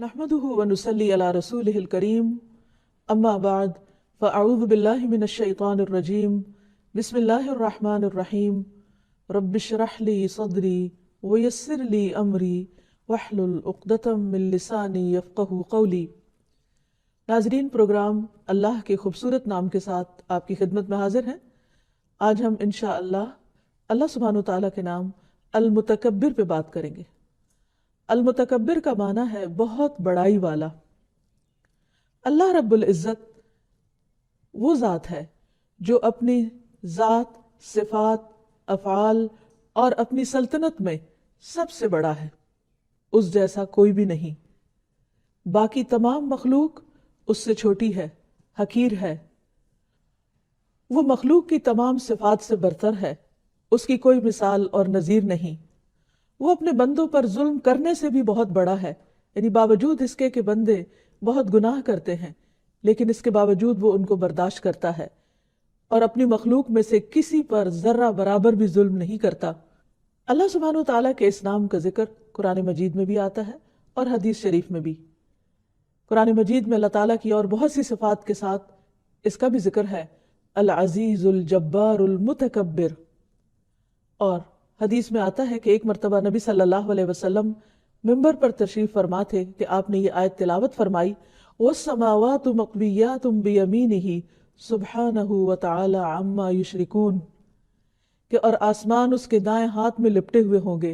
نحمده ونصلي على رسوله الكريم اما بعد فاعوذ بالله من الشيطان الرجيم بسم الله الرحمن الرحيم رب اشرح لي صدري ويسر لي امري واحلل عقدة من لساني يفقهوا قولي۔ ناظرین، پروگرام اللہ کے خوبصورت نام کے ساتھ آپ کی خدمت میں حاضر ہیں۔ آج ہم انشاءاللہ اللہ سبحانہ وتعالیٰ کے نام المتکبر پہ بات کریں گے۔ المتکبر کا معنی ہے بہت بڑائی والا۔ اللہ رب العزت وہ ذات ہے جو اپنی ذات، صفات، افعال اور اپنی سلطنت میں سب سے بڑا ہے، اس جیسا کوئی بھی نہیں۔ باقی تمام مخلوق اس سے چھوٹی ہے، حقیر ہے۔ وہ مخلوق کی تمام صفات سے برتر ہے، اس کی کوئی مثال اور نظیر نہیں۔ وہ اپنے بندوں پر ظلم کرنے سے بھی بہت بڑا ہے، یعنی باوجود اس کے کہ بندے بہت گناہ کرتے ہیں لیکن اس کے باوجود وہ ان کو برداشت کرتا ہے اور اپنی مخلوق میں سے کسی پر ذرہ برابر بھی ظلم نہیں کرتا۔ اللہ سبحانہ وتعالیٰ کے اس نام کا ذکر قرآن مجید میں بھی آتا ہے اور حدیث شریف میں بھی۔ قرآن مجید میں اللہ تعالیٰ کی اور بہت سی صفات کے ساتھ اس کا بھی ذکر ہے، العزیز الجبار المتکبر۔ اور حدیث میں آتا ہے کہ ایک مرتبہ نبی صلی اللہ علیہ وسلم ممبر پر تشریف فرما تھے کہ آپ نے یہ آیت تلاوت فرمائی، وَالسَّمَاوَاتُ مَطْوِيَّاتٌ بِيَمِينِهِ سُبْحَانَهُ وَتَعَالَى عَمَّا يُشْرِكُونَ، کہ اور آسمان اس کے دائیں ہاتھ میں لپٹے ہوئے ہوں گے،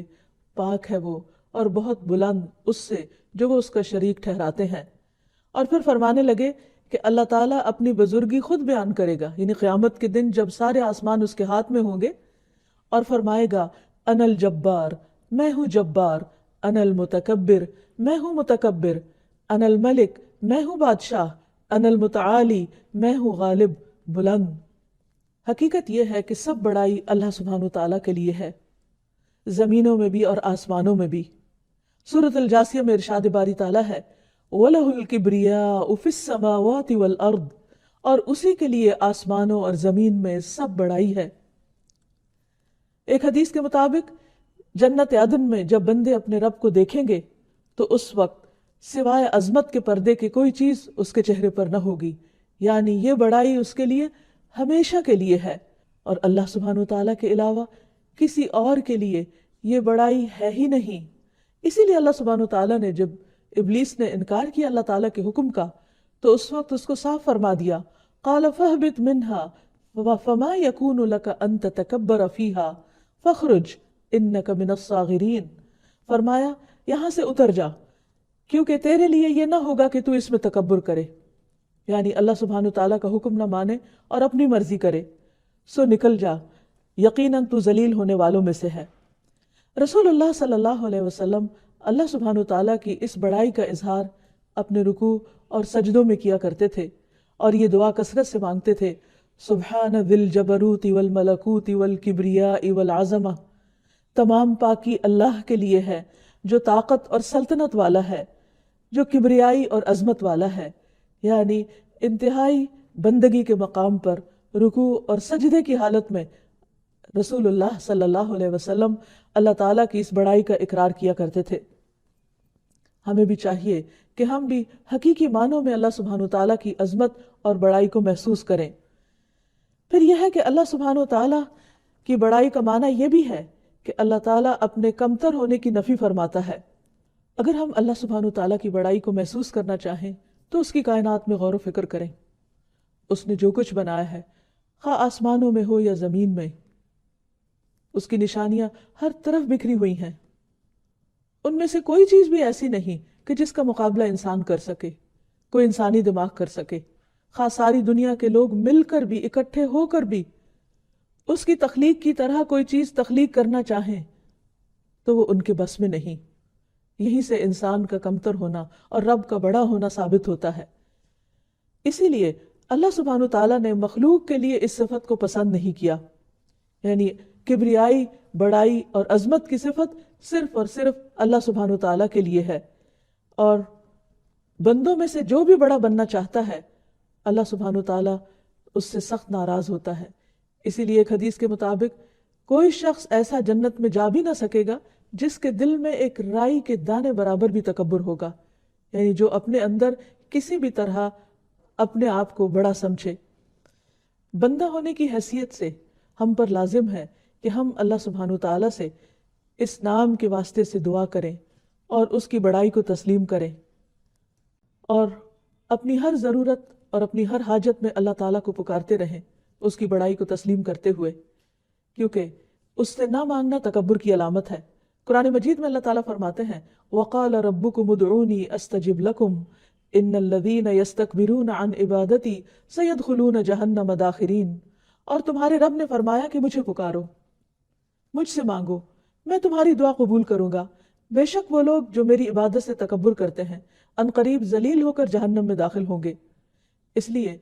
پاک ہے وہ اور بہت بلند اس سے جو وہ اس کا شریک ٹھہراتے ہیں۔ اور پھر فرمانے لگے کہ اللہ تعالیٰ اپنی بزرگی خود بیان کرے گا، یعنی قیامت کے دن جب سارے آسمان اس کے ہاتھ میں ہوں گے، اور فرمائے گا انا الجبار، میں ہوں جبار، انا المتکبر، میں ہوں متکبر، انا الملک، میں ہوں بادشاہ، انا المتعالی، میں ہوں غالب، بلند۔ حقیقت یہ ہے کہ سب بڑائی اللہ سبحانہ وتعالیٰ کے لیے ہے، زمینوں میں بھی اور آسمانوں میں بھی۔ سورۃ الجاثیہ میں ارشاد باری تعالیٰ ہے، وَلَهُ الْكِبْرِيَاءُ فِي السَّمَاوَاتِ وَالْأَرْضِ، اور اسی کے لیے آسمانوں اور زمین میں سب بڑائی ہے۔ ایک حدیث کے مطابق جنت عدن میں جب بندے اپنے رب کو دیکھیں گے تو اس وقت سوائے عظمت کے پردے کی کوئی چیز اس کے چہرے پر نہ ہوگی، یعنی یہ بڑائی اس کے لیے ہمیشہ کے لیے ہے، اور اللہ سبحانہ وتعالیٰ کے علاوہ کسی اور کے لیے یہ بڑائی ہے ہی نہیں۔ اسی لیے اللہ سبحانہ وتعالیٰ نے جب ابلیس نے انکار کیا اللہ تعالیٰ کے حکم کا تو اس وقت اس کو صاف فرما دیا، قال فاہبط منها فما يكون لك ان تتكبر فيها فخرج انک من الصاغرین، فرمایا یہاں سے اتر جا، کیونکہ تیرے لیے یہ نہ ہوگا کہ تو اس میں تکبر کرے، یعنی اللہ سبحانہ تعالیٰ کا حکم نہ مانے اور اپنی مرضی کرے، سو نکل جا، یقیناً تو ذلیل ہونے والوں میں سے ہے۔ رسول اللہ صلی اللہ علیہ وسلم اللہ سبحانہ تعالیٰ کی اس بڑائی کا اظہار اپنے رکوع اور سجدوں میں کیا کرتے تھے، اور یہ دعا کثرت سے مانگتے تھے، سبحان ذی الجبروت والملکوت والکبریاء والعظمہ، تمام پاکی اللہ کے لیے ہے جو طاقت اور سلطنت والا ہے، جو کبریائی اور عظمت والا ہے، یعنی انتہائی بندگی کے مقام پر رکوع اور سجدے کی حالت میں رسول اللہ صلی اللہ علیہ وسلم اللہ تعالیٰ کی اس بڑائی کا اقرار کیا کرتے تھے۔ ہمیں بھی چاہیے کہ ہم بھی حقیقی معنوں میں اللہ سبحانہ تعالیٰ کی عظمت اور بڑائی کو محسوس کریں۔ پھر یہ ہے کہ اللہ سبحانہ تعالیٰ کی بڑائی کا معنی یہ بھی ہے کہ اللہ تعالیٰ اپنے کمتر ہونے کی نفی فرماتا ہے۔ اگر ہم اللہ سبحانہ تعالیٰ کی بڑائی کو محسوس کرنا چاہیں تو اس کی کائنات میں غور و فکر کریں۔ اس نے جو کچھ بنایا ہے، خواہ آسمانوں میں ہو یا زمین میں، اس کی نشانیاں ہر طرف بکھری ہوئی ہیں۔ ان میں سے کوئی چیز بھی ایسی نہیں کہ جس کا مقابلہ انسان کر سکے، کوئی انسانی دماغ کر سکے، خواہ ساری دنیا کے لوگ مل کر بھی، اکٹھے ہو کر بھی اس کی تخلیق کی طرح کوئی چیز تخلیق کرنا چاہیں تو وہ ان کے بس میں نہیں۔ یہیں سے انسان کا کمتر ہونا اور رب کا بڑا ہونا ثابت ہوتا ہے۔ اسی لیے اللہ سبحانہ تعالیٰ نے مخلوق کے لیے اس صفت کو پسند نہیں کیا، یعنی کبریائی، بڑائی اور عظمت کی صفت صرف اور صرف اللہ سبحانہ تعالیٰ کے لیے ہے، اور بندوں میں سے جو بھی بڑا بننا چاہتا ہے اللہ سبحانہ تعالیٰ اس سے سخت ناراض ہوتا ہے۔ اسی لیے ایک حدیث کے مطابق کوئی شخص ایسا جنت میں جا بھی نہ سکے گا جس کے دل میں ایک رائی کے دانے برابر بھی تکبر ہوگا، یعنی جو اپنے اندر کسی بھی طرح اپنے آپ کو بڑا سمجھے۔ بندہ ہونے کی حیثیت سے ہم پر لازم ہے کہ ہم اللہ سبحانہ تعالیٰ سے اس نام کے واسطے سے دعا کریں اور اس کی بڑائی کو تسلیم کریں، اور اپنی ہر ضرورت اور اپنی ہر حاجت میں اللہ تعالیٰ کو پکارتے رہیں اس کی بڑائی کو تسلیم کرتے ہوئے، کیونکہ اس سے نہ مانگنا تکبر کی علامت ہے۔ قرآن مجید میں اللہ تعالیٰ فرماتے ہیں وَقَالَ رَبُّكُمُ ادْعُونِي أَسْتَجِبْ لَكُمْ إِنَّ الَّذِينَ يَسْتَكْبِرُونَ عَنْ عِبَادَتِي سَيَدْخُلُونَ جَهَنَّمَ دَاخِرِينَ، اور تمہارے رب نے فرمایا کہ مجھے پکارو، مجھ سے مانگو، میں تمہاری دعا قبول کروں گا، بے شک وہ لوگ جو میری عبادت سے تکبر کرتے ہیں ان قریب ذلیل ہو کر جہنم میں داخل ہوں گے۔ اس لیے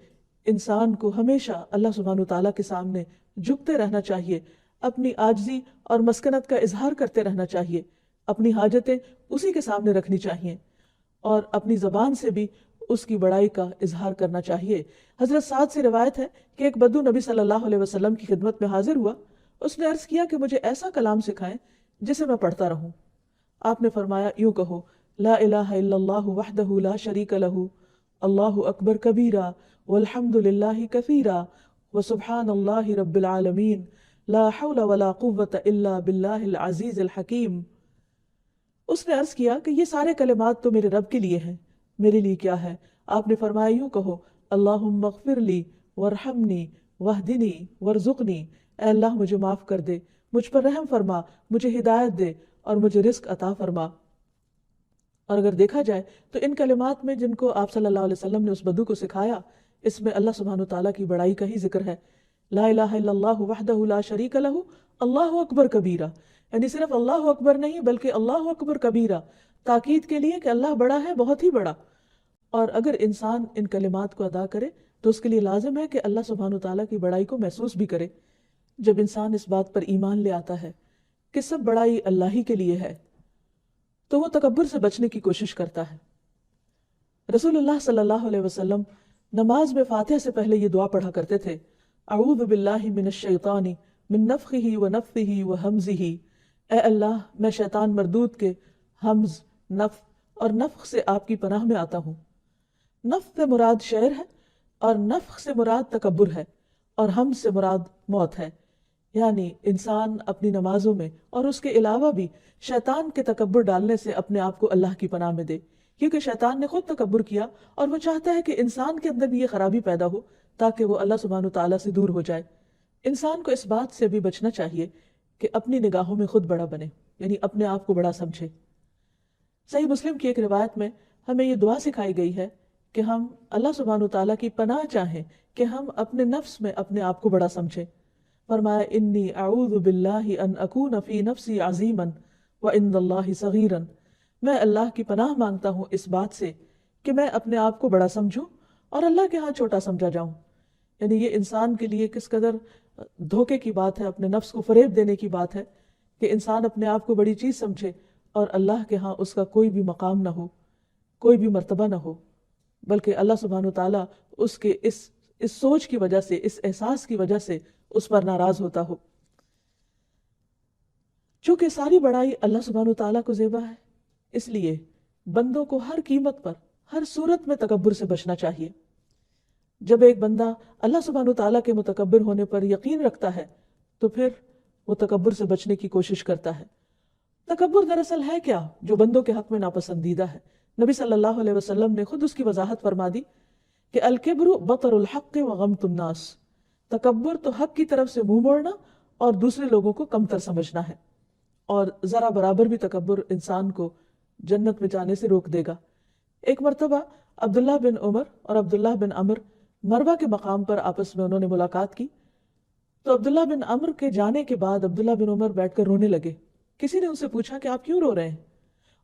انسان کو ہمیشہ اللہ سبحانہ تعالیٰ کے سامنے جھکتے رہنا چاہیے، اپنی عاجزی اور مسکنت کا اظہار کرتے رہنا چاہیے، اپنی حاجتیں اسی کے سامنے رکھنی چاہیے، اور اپنی زبان سے بھی اس کی بڑائی کا اظہار کرنا چاہیے۔ حضرت سعد سے روایت ہے کہ ایک بدو نبی صلی اللہ علیہ وسلم کی خدمت میں حاضر ہوا، اس نے عرض کیا کہ مجھے ایسا کلام سکھائیں جسے میں پڑھتا رہوں۔ آپ نے فرمایا یوں کہو لا الہ الا اللہ وحدہ لا شریک لہ اللہ اکبر کبیرا والحمد للہ کثیرا وسبحان اللہ رب العالمین لا حول ولا قوة الا باللہ العزیز الحکیم۔ اس نے عرض کیا کہ یہ سارے کلمات تو میرے رب کے لیے ہیں، میرے لیے کیا ہے؟ آپ نے فرمایا یوں کہو اللہم اغفر لی وارحمنی واہدنی وارزقنی، اے اللہ مجھے معاف کر دے، مجھ پر رحم فرما، مجھے ہدایت دے اور مجھے رزق عطا فرما۔ اور اگر دیکھا جائے تو ان کلمات میں جن کو آپ صلی اللہ علیہ وسلم نے اس بدو کو سکھایا، اس میں اللہ سبحانہ تعالیٰ کی بڑائی کا ہی ذکر ہے۔ لا الہ الا اللہ وحدہ لا شریک لہ اللہ اکبر کبیرہ، یعنی صرف اللہ اکبر نہیں بلکہ اللہ اکبر کبیرہ، تاکید کے لیے کہ اللہ بڑا ہے، بہت ہی بڑا۔ اور اگر انسان ان کلمات کو ادا کرے تو اس کے لیے لازم ہے کہ اللہ سبحانہ تعالیٰ کی بڑائی کو محسوس بھی کرے۔ جب انسان اس بات پر ایمان لے آتا ہے کہ سب بڑائی اللہ ہی کے لیے ہے تو وہ تکبر سے بچنے کی کوشش کرتا ہے۔ رسول اللہ صلی اللہ علیہ وسلم نماز میں فاتحہ سے پہلے یہ دعا پڑھا کرتے تھے اعوذ باللہ من الشیطان من نفخہ ونفثہ وہمزہ، اے اللہ میں شیطان مردود کے ہمز، نفخ اور نفخ سے آپ کی پناہ میں آتا ہوں۔ نفخ سے مراد شعر ہے اور نفخ سے مراد تکبر ہے اور ہمز سے مراد موت ہے، یعنی انسان اپنی نمازوں میں اور اس کے علاوہ بھی شیطان کے تکبر ڈالنے سے اپنے آپ کو اللہ کی پناہ میں دے، کیونکہ شیطان نے خود تکبر کیا اور وہ چاہتا ہے کہ انسان کے اندر بھی یہ خرابی پیدا ہو تاکہ وہ اللہ سبحانہ تعالیٰ سے دور ہو جائے۔ انسان کو اس بات سے بھی بچنا چاہیے کہ اپنی نگاہوں میں خود بڑا بنے، یعنی اپنے آپ کو بڑا سمجھے۔ صحیح مسلم کی ایک روایت میں ہمیں یہ دعا سکھائی گئی ہے کہ ہم اللہ سبحانہ تعالیٰ کی پناہ چاہیں کہ ہم اپنے نفس میں اپنے آپ کو بڑا سمجھیں۔ فرمایا انی اعوذ باللہ ان اکون فی نفسی عظیما وعند اللہ صغیرا، میں اللہ کی پناہ مانگتا ہوں اس بات سے کہ میں اپنے آپ کو بڑا سمجھوں اور اللہ کے ہاں چھوٹا سمجھا جاؤں۔ یعنی یہ انسان کے لیے کس قدر دھوکے کی بات ہے، اپنے نفس کو فریب دینے کی بات ہے کہ انسان اپنے آپ کو بڑی چیز سمجھے اور اللہ کے ہاں اس کا کوئی بھی مقام نہ ہو، کوئی بھی مرتبہ نہ ہو، بلکہ اللہ سبحانہ تعالیٰ اس کے اس سوچ کی وجہ سے، اس احساس کی وجہ سے اس پر ناراض ہوتا ہو۔ چونکہ ساری بڑائی اللہ سبحانہ تعالیٰ کو زیبا ہے، اس لیے بندوں کو ہر قیمت پر، ہر صورت میں تکبر سے بچنا چاہیے۔ جب ایک بندہ اللہ سبحانہ تعالیٰ کے متکبر ہونے پر یقین رکھتا ہے تو پھر وہ تکبر سے بچنے کی کوشش کرتا ہے۔ تکبر دراصل ہے کیا جو بندوں کے حق میں ناپسندیدہ ہے؟ نبی صلی اللہ علیہ وسلم نے خود اس کی وضاحت فرما دی کہ الکبر بطر الحق وغمط الناس، تکبر تو حق کی طرف سے منہ موڑنا اور دوسرے لوگوں کو کمتر سمجھنا ہے، اور ذرا برابر بھی تکبر انسان کو جنت میں جانے سے روک دے گا۔ ایک مرتبہ عبداللہ بن عمر اور عبداللہ بن عمر مروا کے مقام پر آپس میں انہوں نے ملاقات کی، تو عبداللہ بن عمر کے جانے کے بعد عبداللہ بن عمر بیٹھ کر رونے لگے۔ کسی نے ان سے پوچھا کہ آپ کیوں رو رہے ہیں؟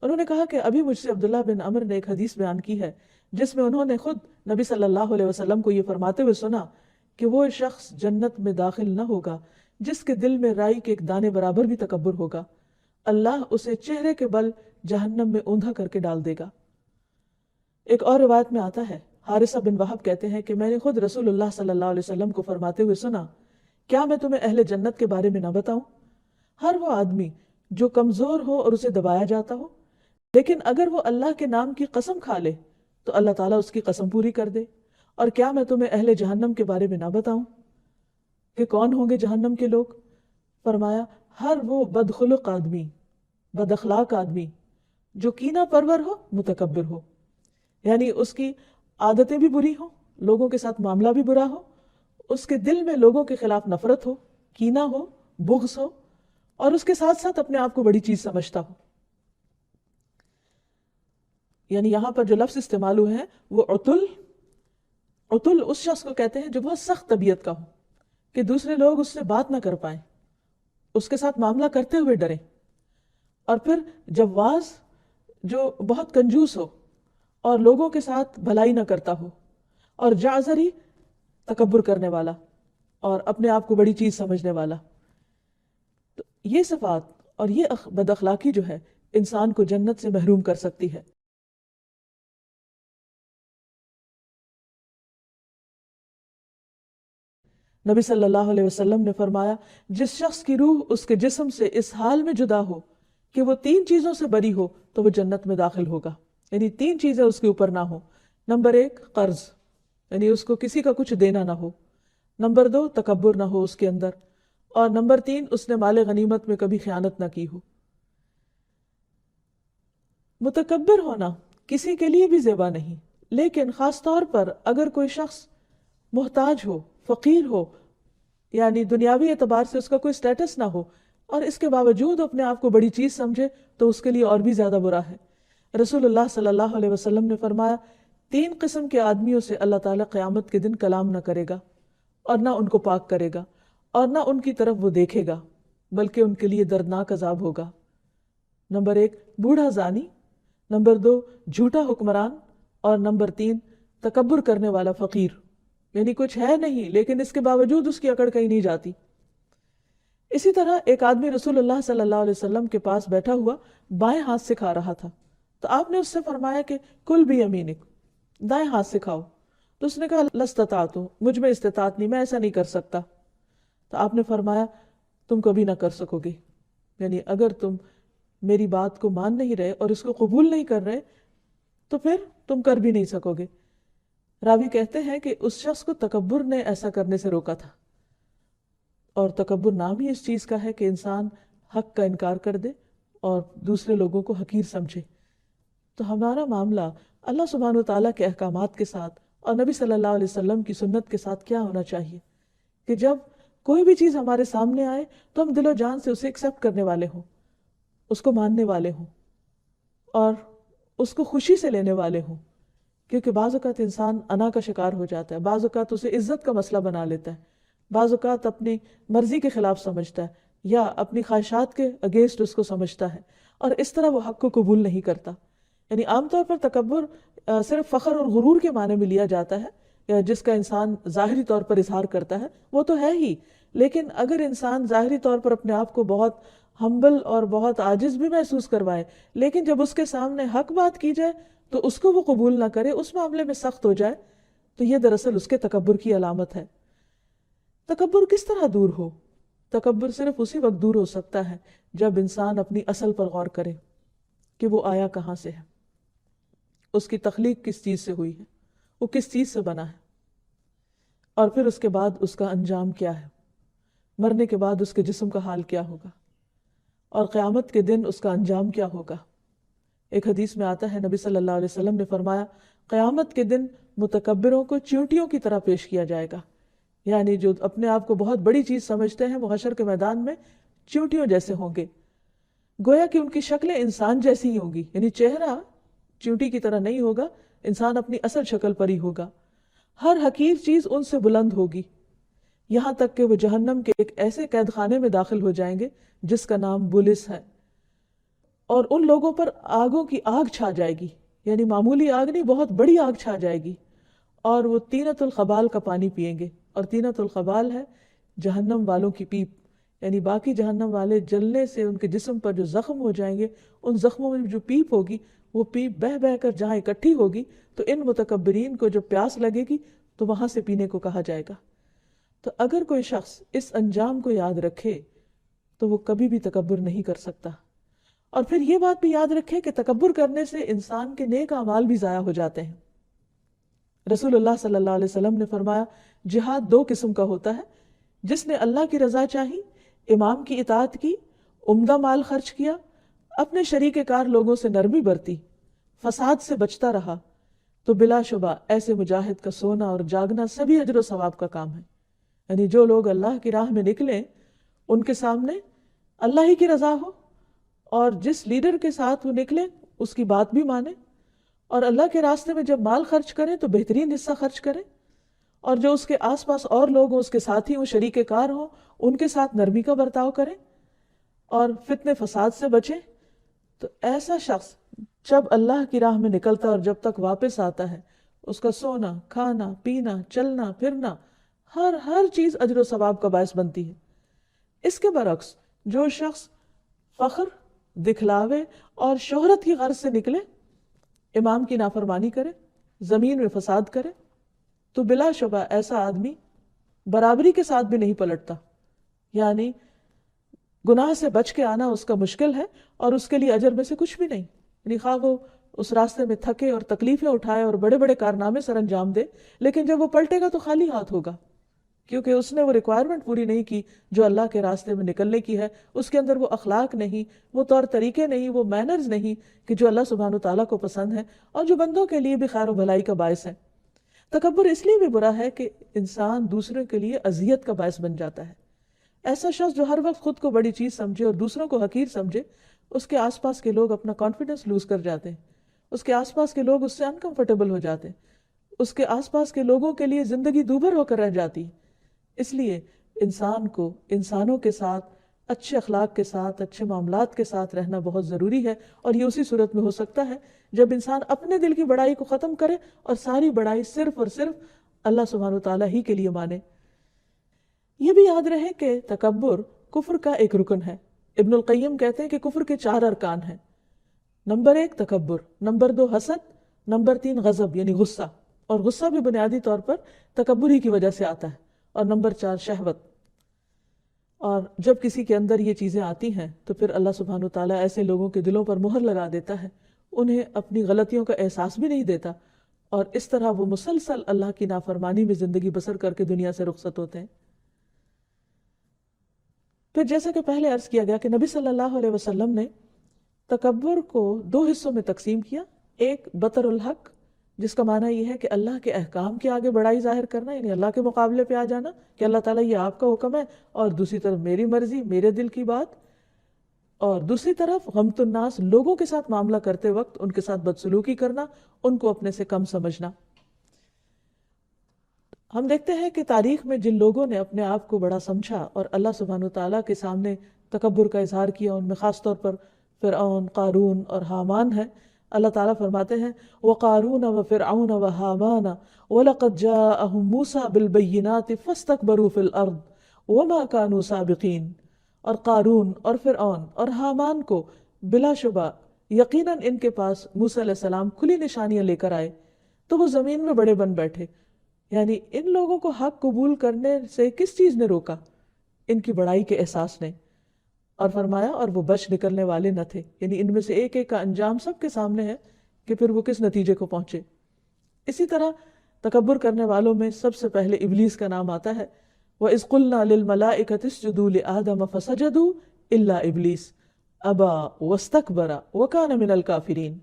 انہوں نے کہا کہ ابھی مجھ سے عبداللہ بن عمر نے ایک حدیث بیان کی ہے جس میں انہوں نے خود نبی صلی اللہ علیہ وسلم کو یہ فرماتے ہوئے سنا کہ وہ شخص جنت میں داخل نہ ہوگا جس کے دل میں رائی کے ایک دانے برابر بھی تکبر ہوگا، اللہ اسے چہرے کے بل جہنم میں اوندھا کر کے ڈال دے گا۔ ایک اور روایت میں آتا ہے، حارثہ بن وہب کہتے ہیں کہ میں نے خود رسول اللہ صلی اللہ علیہ وسلم کو فرماتے ہوئے سنا، کیا میں تمہیں اہل جنت کے بارے میں نہ بتاؤں؟ ہر وہ آدمی جو کمزور ہو اور اسے دبایا جاتا ہو، لیکن اگر وہ اللہ کے نام کی قسم کھا لے تو اللہ تعالیٰ اس کی قسم پوری کر دے۔ اور کیا میں تمہیں اہل جہنم کے بارے میں نہ بتاؤں کہ کون ہوں گے جہنم کے لوگ؟ فرمایا ہر وہ بدخلق آدمی، بد اخلاق آدمی جو کینہ پرور ہو، متکبر ہو، یعنی اس کی عادتیں بھی بری ہوں، لوگوں کے ساتھ معاملہ بھی برا ہو، اس کے دل میں لوگوں کے خلاف نفرت ہو، کینہ ہو، بغض ہو، اور اس کے ساتھ ساتھ اپنے آپ کو بڑی چیز سمجھتا ہو۔ یعنی یہاں پر جو لفظ استعمال ہوئے ہیں وہ عتل اس شخص کو کہتے ہیں جو بہت سخت طبیعت کا ہو، کہ دوسرے لوگ اس سے بات نہ کر پائیں، اس کے ساتھ معاملہ کرتے ہوئے ڈریں۔ اور پھر جواز جو بہت کنجوس ہو اور لوگوں کے ساتھ بھلائی نہ کرتا ہو، اور جعزری تکبر کرنے والا اور اپنے آپ کو بڑی چیز سمجھنے والا۔ تو یہ صفات اور یہ بد اخلاقی جو ہے انسان کو جنت سے محروم کر سکتی ہے۔ نبی صلی اللہ علیہ وسلم نے فرمایا جس شخص کی روح اس کے جسم سے اس حال میں جدا ہو کہ وہ 3 چیزوں سے بری ہو تو وہ جنت میں داخل ہوگا۔ یعنی 3 چیزیں اس کے اوپر نہ ہو۔ نمبر 1 قرض، یعنی اس کو کسی کا کچھ دینا نہ ہو۔ نمبر 2 تکبر نہ ہو اس کے اندر، اور نمبر 3 اس نے مال غنیمت میں کبھی خیانت نہ کی ہو۔ متکبر ہونا کسی کے لیے بھی زیبا نہیں، لیکن خاص طور پر اگر کوئی شخص محتاج ہو، فقیر ہو، یعنی دنیاوی اعتبار سے اس کا کوئی سٹیٹس نہ ہو، اور اس کے باوجود اپنے آپ کو بڑی چیز سمجھے تو اس کے لیے اور بھی زیادہ برا ہے۔ رسول اللہ صلی اللہ علیہ وسلم نے فرمایا 3 قسم کے آدمیوں سے اللہ تعالیٰ قیامت کے دن کلام نہ کرے گا، اور نہ ان کو پاک کرے گا، اور نہ ان کی طرف وہ دیکھے گا، بلکہ ان کے لیے دردناک عذاب ہوگا۔ نمبر 1 بوڑھا زانی، نمبر 2 جھوٹا حکمران، اور نمبر 3 تکبر کرنے والا فقیر، یعنی کچھ ہے نہیں لیکن اس کے باوجود اس کی اکڑ کہیں نہیں جاتی۔ اسی طرح ایک آدمی رسول اللہ صلی اللہ علیہ وسلم کے پاس بیٹھا ہوا بائیں ہاتھ سے کھا رہا تھا، تو آپ نے اس سے فرمایا کہ کل بھی یمینک، دائیں ہاتھ سے کھاؤ۔ تو اس نے کہا لستطعت، مجھ میں استطاعت نہیں، میں ایسا نہیں کر سکتا۔ تو آپ نے فرمایا تم کبھی نہ کر سکو گے، یعنی اگر تم میری بات کو مان نہیں رہے اور اس کو قبول نہیں کر رہے تو پھر تم کر بھی نہیں سکو گے۔ راوی کہتے ہیں کہ اس شخص کو تکبر نے ایسا کرنے سے روکا تھا، اور تکبر نام ہی اس چیز کا ہے کہ انسان حق کا انکار کر دے اور دوسرے لوگوں کو حقیر سمجھے۔ تو ہمارا معاملہ اللہ سبحانہ وتعالیٰ کے احکامات کے ساتھ اور نبی صلی اللہ علیہ وسلم کی سنت کے ساتھ کیا ہونا چاہیے کہ جب کوئی بھی چیز ہمارے سامنے آئے تو ہم دل و جان سے اسے ایکسیپٹ کرنے والے ہوں، اس کو ماننے والے ہوں، اور اس کو خوشی سے لینے والے ہوں۔ کیونکہ بعض اوقات انسان انا کا شکار ہو جاتا ہے، بعض اوقات اسے عزت کا مسئلہ بنا لیتا ہے، بعض اوقات اپنی مرضی کے خلاف سمجھتا ہے یا اپنی خواہشات کے اگینسٹ اس کو سمجھتا ہے، اور اس طرح وہ حق کو قبول نہیں کرتا۔ یعنی عام طور پر تکبر صرف فخر اور غرور کے معنی میں لیا جاتا ہے، یا جس کا انسان ظاہری طور پر اظہار کرتا ہے وہ تو ہے ہی، لیکن اگر انسان ظاہری طور پر اپنے آپ کو بہت ہمبل اور بہت عاجز بھی محسوس کروائے، لیکن جب اس کے سامنے حق بات کی جائے تو اس کو وہ قبول نہ کرے، اس معاملے میں سخت ہو جائے، تو یہ دراصل اس کے تکبر کی علامت ہے۔ تکبر کس طرح دور ہو؟ تکبر صرف اسی وقت دور ہو سکتا ہے جب انسان اپنی اصل پر غور کرے کہ وہ آیا کہاں سے ہے، اس کی تخلیق کس چیز سے ہوئی ہے، وہ کس چیز سے بنا ہے، اور پھر اس کے بعد اس کا انجام کیا ہے، مرنے کے بعد اس کے جسم کا حال کیا ہوگا، اور قیامت کے دن اس کا انجام کیا ہوگا۔ ایک حدیث میں آتا ہے نبی صلی اللہ علیہ وسلم نے فرمایا قیامت کے دن متکبروں کو چیونٹیوں کی طرح پیش کیا جائے گا، یعنی جو اپنے آپ کو بہت بڑی چیز سمجھتے ہیں وہ حشر کے میدان میں چیونٹیوں جیسے ہوں گے، گویا کہ ان کی شکلیں انسان جیسی ہی ہوں گی، یعنی چہرہ چیونٹی کی طرح نہیں ہوگا، انسان اپنی اصل شکل پر ہی ہوگا۔ ہر حقیر چیز ان سے بلند ہوگی، یہاں تک کہ وہ جہنم کے ایک ایسے قید خانے میں داخل ہو جائیں گے جس کا نام بولس ہے، اور ان لوگوں پر آگوں کی آگ چھا جائے گی، یعنی معمولی آگ نہیں، بہت بڑی آگ چھا جائے گی، اور وہ طینۃ الخبال کا پانی پیئیں گے، اور طینۃ الخبال ہے جہنم والوں کی پیپ، یعنی باقی جہنم والے جلنے سے ان کے جسم پر جو زخم ہو جائیں گے، ان زخموں میں جو پیپ ہوگی وہ پیپ بہہ بہہ کر جہاں اکٹھی ہوگی تو ان متکبرین کو جو پیاس لگے گی تو وہاں سے پینے کو کہا جائے گا۔ تو اگر کوئی شخص اس انجام کو یاد رکھے تو وہ کبھی بھی تکبر نہیں کر سکتا، اور پھر یہ بات بھی یاد رکھے کہ تکبر کرنے سے انسان کے نیک اعمال بھی ضائع ہو جاتے ہیں۔ رسول اللہ صلی اللہ علیہ وسلم نے فرمایا جہاد 2 قسم کا ہوتا ہے، جس نے اللہ کی رضا چاہی، امام کی اطاعت کی، عمدہ مال خرچ کیا، اپنے شریک کار لوگوں سے نرمی برتی، فساد سے بچتا رہا، تو بلا شبہ ایسے مجاہد کا سونا اور جاگنا سبھی اجر و ثواب کا کام ہے۔ یعنی جو لوگ اللہ کی راہ میں نکلیں ان کے سامنے اللہ ہی کی رضا ہو، اور جس لیڈر کے ساتھ وہ نکلے اس کی بات بھی مانے، اور اللہ کے راستے میں جب مال خرچ کریں تو بہترین حصہ خرچ کریں، اور جو اس کے آس پاس اور لوگ ہوں، اس کے ساتھی ہوں، شریک کار ہوں، ان کے ساتھ نرمی کا برتاؤ کریں اور فتنے فساد سے بچیں۔ تو ایسا شخص جب اللہ کی راہ میں نکلتا اور جب تک واپس آتا ہے، اس کا سونا، کھانا، پینا، چلنا پھرنا، ہر چیز اجر و ثواب کا باعث بنتی ہے۔ اس کے برعکس جو شخص فخر، دکھلاوے اور شہرت کی غرض سے نکلے، امام کی نافرمانی کرے، زمین میں فساد کرے، تو بلا شبہ ایسا آدمی برابری کے ساتھ بھی نہیں پلٹتا۔ یعنی گناہ سے بچ کے آنا اس کا مشکل ہے، اور اس کے لیے اجر میں سے کچھ بھی نہیں۔ یعنی خواہ وہ اس راستے میں تھکے اور تکلیفیں اٹھائے اور بڑے بڑے کارنامے سر انجام دے، لیکن جب وہ پلٹے گا تو خالی ہاتھ ہوگا، کیونکہ اس نے وہ ریکوائرمنٹ پوری نہیں کی جو اللہ کے راستے میں نکلنے کی ہے۔ اس کے اندر وہ اخلاق نہیں، وہ طور طریقے نہیں، وہ مینرز نہیں کہ جو اللہ سبحانہ وتعالیٰ کو پسند ہے اور جو بندوں کے لیے بھی خیر و بھلائی کا باعث ہے۔ تکبر اس لیے بھی برا ہے کہ انسان دوسروں کے لیے اذیت کا باعث بن جاتا ہے۔ ایسا شخص جو ہر وقت خود کو بڑی چیز سمجھے اور دوسروں کو حقیر سمجھے، اس کے آس پاس کے لوگ اپنا کانفیڈنس لوز کر جاتے ہیں، اس کے آس پاس کے لوگ اس سے انکمفرٹیبل ہو جاتے ہیں، اس کے آس پاس کے لوگوں کے لیے زندگی دوبھر ہو کر رہ جاتی ہے۔ اس لیے انسان کو انسانوں کے ساتھ اچھے اخلاق کے ساتھ، اچھے معاملات کے ساتھ رہنا بہت ضروری ہے، اور یہ اسی صورت میں ہو سکتا ہے جب انسان اپنے دل کی بڑائی کو ختم کرے اور ساری بڑائی صرف اور صرف اللہ سبحانہ وتعالیٰ ہی کے لیے مانے۔ یہ بھی یاد رہے کہ تکبر کفر کا ایک رکن ہے۔ ابن القیم کہتے ہیں کہ کفر کے 4 ارکان ہیں۔ نمبر 1 تکبر، نمبر 2 حسد، نمبر 3 غضب یعنی غصہ، اور غصہ بھی بنیادی طور پر تکبر ہی کی وجہ سے آتا ہے، اور نمبر 4 شہوت۔ اور جب کسی کے اندر یہ چیزیں آتی ہیں تو پھر اللہ سبحانہ وتعالیٰ ایسے لوگوں کے دلوں پر مہر لگا دیتا ہے، انہیں اپنی غلطیوں کا احساس بھی نہیں دیتا، اور اس طرح وہ مسلسل اللہ کی نافرمانی میں زندگی بسر کر کے دنیا سے رخصت ہوتے ہیں۔ پھر جیسا کہ پہلے عرض کیا گیا کہ نبی صلی اللہ علیہ وسلم نے تکبر کو 2 حصوں میں تقسیم کیا۔ ایک بطر الحق، جس کا معنی یہ ہے کہ اللہ کے احکام کے آگے بڑائی ظاہر کرنا، یعنی اللہ کے مقابلے پہ آ جانا کہ اللہ تعالیٰ یہ آپ کا حکم ہے، اور دوسری طرف میری مرضی، میرے دل کی بات، اور دوسری طرف غمت الناس، لوگوں کے ساتھ معاملہ کرتے وقت ان کے ساتھ بدسلوکی کرنا، ان کو اپنے سے کم سمجھنا۔ ہم دیکھتے ہیں کہ تاریخ میں جن لوگوں نے اپنے آپ کو بڑا سمجھا اور اللہ سبحانہ وتعالیٰ کے سامنے تکبر کا اظہار کیا، ان میں خاص طور پر فرعون، قارون اور حامان ہے۔ اللہ تعالیٰ فرماتے ہیں وَقَارُونَ وَفِرْعَوْنَ وَحَامَانَ وَلَقَدْ جَاءَهُم مُوسَىٰ بِالْبَيِّنَاتِ فَاسْتَكْبَرُوا فِي الْأَرْضِ وَمَا كَانُوا سَابِقِينَ۔ اور قارون اور فرعون اور حامان کو بلا شبہ یقیناً ان کے پاس موسیٰ علیہ السلام کھلی نشانیاں لے کر آئے، تو وہ زمین میں بڑے بن بیٹھے۔ یعنی ان لوگوں کو حق قبول کرنے سے کس چیز نے روکا؟ ان کی بڑائی کے احساس نے، اور فرمایا اور وہ بچ نکلنے والے نہ تھے۔ یعنی ان میں سے ایک ایک کا انجام سب کے سامنے ہے کہ پھر وہ کس نتیجے کو پہنچے۔ اسی طرح تکبر کرنے والوں میں سب سے پہلے ابلیس کا نام آتا ہے۔ وَإِذْ قُلْنَا لِلْمَلَائِكَةِ اسْجُدُوا لِآدَمَ فَسَجَدُوا إِلَّا إِبْلِيسَ أَبَى وَاسْتَكْبَرَ وَكَانَ مِنَ الْكَافِرِينَ۔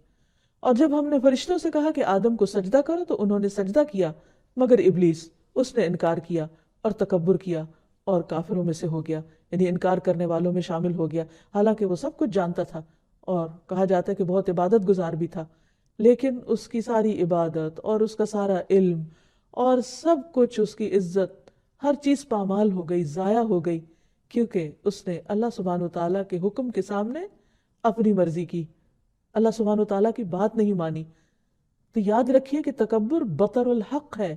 اور جب ہم نے فرشتوں سے کہا کہ آدم کو سجدہ کرو تو انہوں نے سجدہ کیا، مگر ابلیس، اس نے انکار کیا اور تکبر کیا اور کافروں میں سے ہو گیا، یعنی انکار کرنے والوں میں شامل ہو گیا، حالانکہ وہ سب کچھ جانتا تھا، اور کہا جاتا ہے کہ بہت عبادت گزار بھی تھا، لیکن اس کی ساری عبادت اور اس کا سارا علم اور سب کچھ، اس کی عزت، ہر چیز پامال ہو گئی، ضائع ہو گئی، کیونکہ اس نے اللہ سبحانہ وتعالیٰ کے حکم کے سامنے اپنی مرضی کی، اللہ سبحانہ وتعالیٰ کی بات نہیں مانی۔ تو یاد رکھیے کہ تکبر بطر الحق ہے،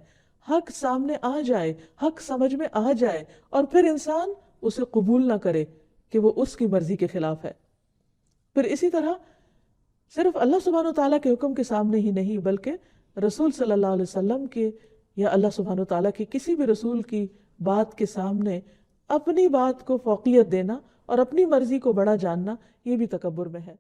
حق سامنے آ جائے، حق سمجھ میں آ جائے، اور پھر انسان اسے قبول نہ کرے کہ وہ اس کی مرضی کے خلاف ہے۔ پھر اسی طرح صرف اللہ سبحانہ وتعالیٰ کے حکم کے سامنے ہی نہیں، بلکہ رسول صلی اللہ علیہ وسلم کے یا اللہ سبحانہ وتعالیٰ کے کسی بھی رسول کی بات کے سامنے اپنی بات کو فوقیت دینا اور اپنی مرضی کو بڑا جاننا یہ بھی تکبر میں ہے۔